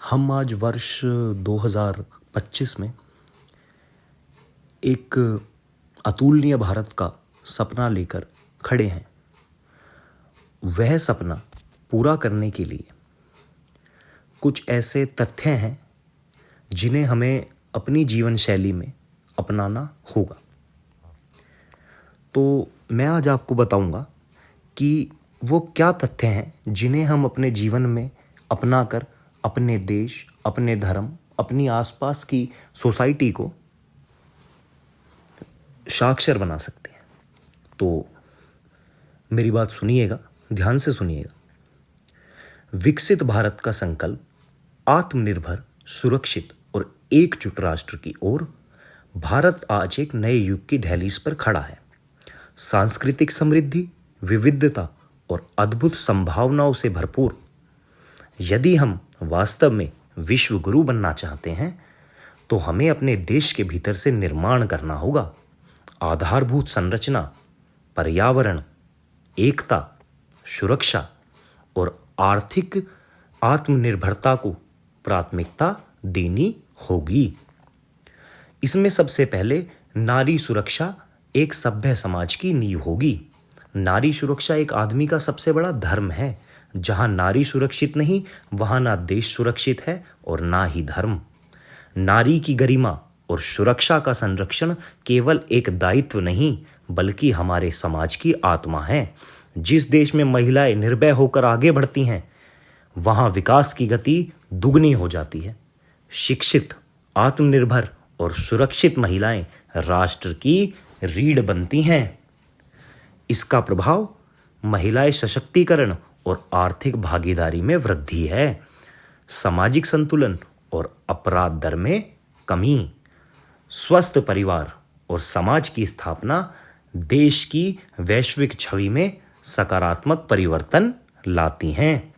हम आज वर्ष 2025 में एक अतुलनीय भारत का सपना लेकर खड़े हैं। वह सपना पूरा करने के लिए कुछ ऐसे तथ्य हैं जिन्हें हमें अपनी जीवन शैली में अपनाना होगा। तो मैं आज आपको बताऊंगा कि वो क्या तथ्य हैं जिन्हें हम अपने जीवन में अपनाकर अपने देश, अपने धर्म, अपनी आसपास की सोसाइटी को साक्षर बना सकते हैं। तो मेरी बात सुनिएगा, ध्यान से सुनिएगा। विकसित भारत का संकल्प आत्मनिर्भर, सुरक्षित और एकजुट राष्ट्र की ओर भारत आज एक नए युग की दहलीज पर खड़ा है। सांस्कृतिक समृद्धि, विविधता और अद्भुत संभावनाओं से भरपूर। यदि हम वास्तव में विश्व गुरु बनना चाहते हैं तो हमें अपने देश के भीतर से निर्माण करना होगा। आधारभूत संरचना, पर्यावरण, एकता, सुरक्षा और आर्थिक आत्मनिर्भरता को प्राथमिकता देनी होगी। इसमें सबसे पहले नारी सुरक्षा एक सभ्य समाज की नींव होगी। नारी सुरक्षा एक आदमी का सबसे बड़ा धर्म है। जहां नारी सुरक्षित नहीं, वहां ना देश सुरक्षित है और ना ही धर्म। नारी की गरिमा और सुरक्षा का संरक्षण केवल एक दायित्व नहीं, बल्कि हमारे समाज की आत्मा है। जिस देश में महिलाएं निर्भय होकर आगे बढ़ती हैं, वहां विकास की गति दुगनी हो जाती है। शिक्षित, आत्मनिर्भर और सुरक्षित महिलाएं राष्ट्र की रीढ़ बनती हैं। इसका प्रभाव महिलाएं सशक्तिकरण और आर्थिक भागीदारी में वृद्धि है। सामाजिक संतुलन और अपराध दर में कमी, स्वस्थ परिवार और समाज की स्थापना देश की वैश्विक छवि में सकारात्मक परिवर्तन लाती हैं।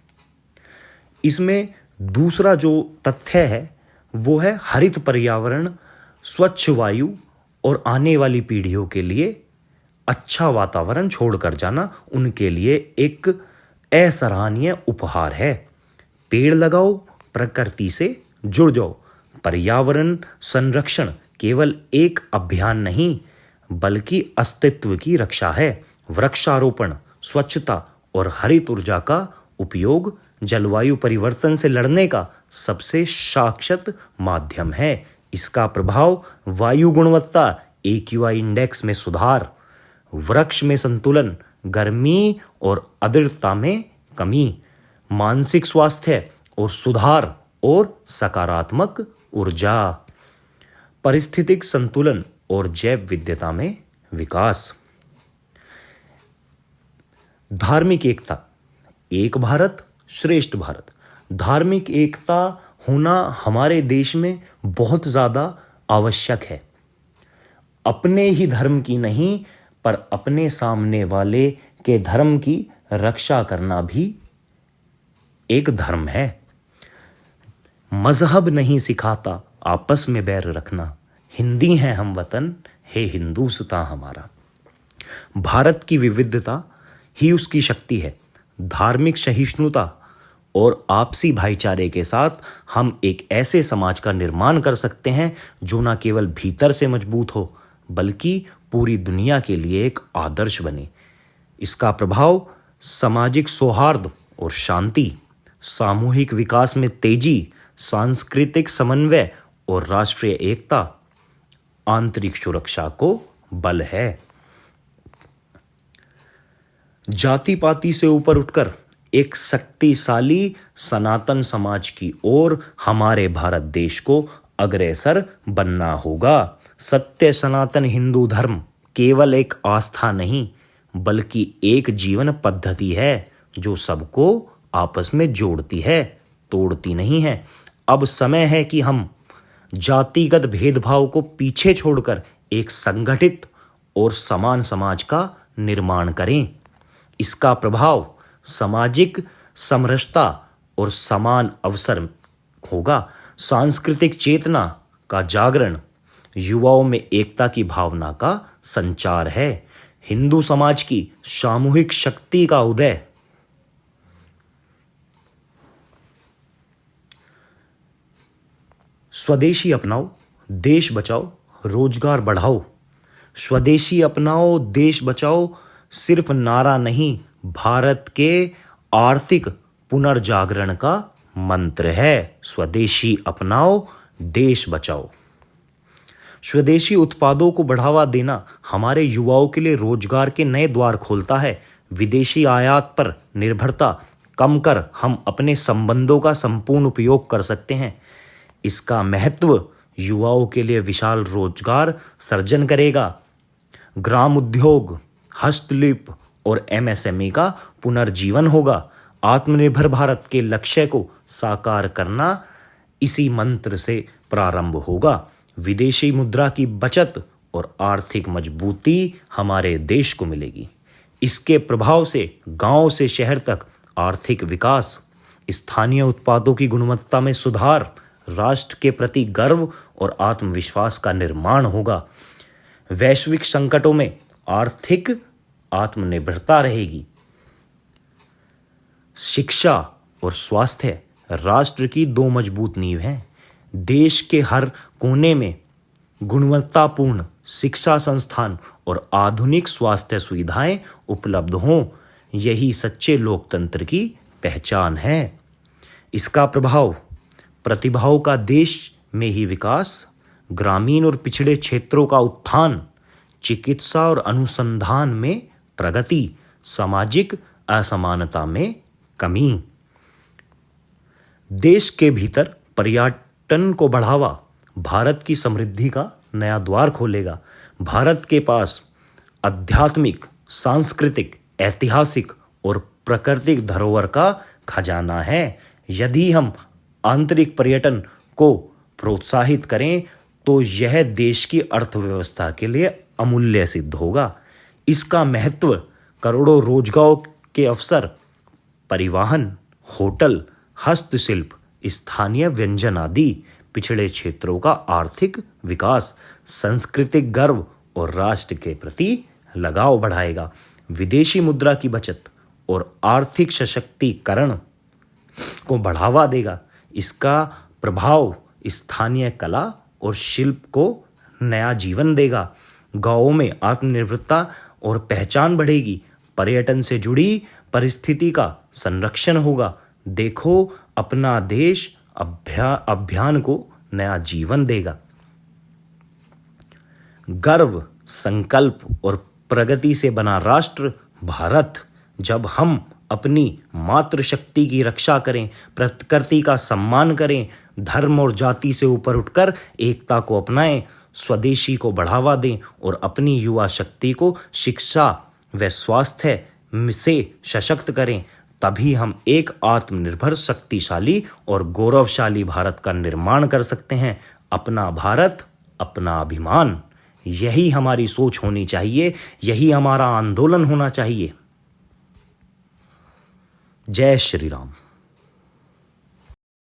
इसमें दूसरा जो तथ्य है वो है हरित पर्यावरण, स्वच्छ वायु और आने वाली पीढ़ियों के लिए अच्छा वातावरण छोड़कर जाना उनके लिए एक असराहनीय उपहार है। पेड़ लगाओ, प्रकृति से जुड़ जाओ। पर्यावरण संरक्षण केवल एक अभियान नहीं, बल्कि अस्तित्व की रक्षा है। वृक्षारोपण, स्वच्छता और हरित ऊर्जा का उपयोग जलवायु परिवर्तन से लड़ने का सबसे शाश्वत माध्यम है। इसका प्रभाव वायु गुणवत्ता, AQI इंडेक्स में सुधार, वृक्ष में संतुलन, गर्मी और आर्द्रता में कमी, मानसिक स्वास्थ्य और सुधार और सकारात्मक ऊर्जा, पारिस्थितिक संतुलन और जैव विविधता में विकास। धार्मिक एकता, एक भारत श्रेष्ठ भारत। धार्मिक एकता होना हमारे देश में बहुत ज्यादा आवश्यक है। अपने ही धर्म की नहीं, पर अपने सामने वाले के धर्म की रक्षा करना भी एक धर्म है। मजहब नहीं सिखाता आपस में बैर रखना, हिंदी हैं हम वतन, हे हिंदू सुता हमारा। भारत की विविधता ही उसकी शक्ति है। धार्मिक सहिष्णुता और आपसी भाईचारे के साथ हम एक ऐसे समाज का निर्माण कर सकते हैं जो न केवल भीतर से मजबूत हो, बल्कि पूरी दुनिया के लिए एक आदर्श बने। इसका प्रभाव सामाजिक सौहार्द और शांति, सामूहिक विकास में तेजी, सांस्कृतिक समन्वय और राष्ट्रीय एकता, आंतरिक सुरक्षा को बल है। जाति पाति से ऊपर उठकर एक शक्तिशाली सनातन समाज की ओर हमारे भारत देश को अग्रसर बनना होगा। सत्य सनातन हिंदू धर्म केवल एक आस्था नहीं, बल्कि एक जीवन पद्धति है जो सबको आपस में जोड़ती है, तोड़ती नहीं है। अब समय है कि हम जातिगत भेदभाव को पीछे छोड़कर एक संगठित और समान समाज का निर्माण करें। इसका प्रभाव सामाजिक समरसता और समान अवसर होगा। सांस्कृतिक चेतना का जागरण, युवाओं में एकता की भावना का संचार है। हिंदू समाज की सामूहिक शक्ति का उदय। स्वदेशी अपनाओ, देश बचाओ, रोजगार बढ़ाओ। स्वदेशी अपनाओ, देश बचाओ सिर्फ नारा नहीं, भारत के आर्थिक पुनर्जागरण का मंत्र है। स्वदेशी अपनाओ, देश बचाओ। स्वदेशी उत्पादों को बढ़ावा देना हमारे युवाओं के लिए रोजगार के नए द्वार खोलता है। विदेशी आयात पर निर्भरता कम कर हम अपने संबंधों का संपूर्ण उपयोग कर सकते हैं। इसका महत्व युवाओं के लिए विशाल रोजगार सृजन करेगा। ग्राम उद्योग, हस्तशिल्प और एमएसएमई का पुनर्जीवन होगा। आत्मनिर्भर भारत के लक्ष्य को साकार करना इसी मंत्र से प्रारंभ होगा। विदेशी मुद्रा की बचत और आर्थिक मजबूती हमारे देश को मिलेगी। इसके प्रभाव से गांव से शहर तक आर्थिक विकास, स्थानीय उत्पादों की गुणवत्ता में सुधार, राष्ट्र के प्रति गर्व और आत्मविश्वास का निर्माण होगा। वैश्विक संकटों में आर्थिक आत्मनिर्भरता रहेगी। शिक्षा और स्वास्थ्य राष्ट्र की दो मजबूत नींव हैं। देश के हर कोने में गुणवत्तापूर्ण शिक्षा संस्थान और आधुनिक स्वास्थ्य सुविधाएं उपलब्ध हों, यही सच्चे लोकतंत्र की पहचान है। इसका प्रभाव प्रतिभाओं का देश में ही विकास, ग्रामीण और पिछड़े क्षेत्रों का उत्थान, चिकित्सा और अनुसंधान में प्रगति, सामाजिक असमानता में कमी। देश के भीतर पर्यटन को बढ़ावा भारत की समृद्धि का नया द्वार खोलेगा। भारत के पास आध्यात्मिक, सांस्कृतिक, ऐतिहासिक और प्राकृतिक धरोहर का खजाना है। यदि हम आंतरिक पर्यटन को प्रोत्साहित करें तो यह देश की अर्थव्यवस्था के लिए अमूल्य सिद्ध होगा। इसका महत्व करोड़ों रोजगारों के अवसर, परिवहन, होटल, हस्तशिल्प, स्थानीय व्यंजन आदि, पिछड़े क्षेत्रों का आर्थिक विकास, सांस्कृतिक गर्व और राष्ट्र के प्रति लगाव बढ़ाएगा। विदेशी मुद्रा की बचत और आर्थिक सशक्तिकरण को बढ़ावा देगा। इसका प्रभाव स्थानीय कला और शिल्प को नया जीवन देगा। गांवों में आत्मनिर्भरता और पहचान बढ़ेगी। पर्यटन से जुड़ी परिस्थिति का संरक्षण होगा। देखो अपना देश अभियान को नया जीवन देगा। गर्व, संकल्प और प्रगति से बना राष्ट्र भारत। जब हम अपनी मातृशक्ति की रक्षा करें, प्रकृति का सम्मान करें, धर्म और जाति से ऊपर उठकर एकता को अपनाएं, स्वदेशी को बढ़ावा दें और अपनी युवा शक्ति को शिक्षा व स्वास्थ्य से सशक्त करें, तभी हम एक आत्मनिर्भर, शक्तिशाली और गौरवशाली भारत का निर्माण कर सकते हैं। अपना भारत, अपना अभिमान, यही हमारी सोच होनी चाहिए, यही हमारा आंदोलन होना चाहिए। जय श्री राम।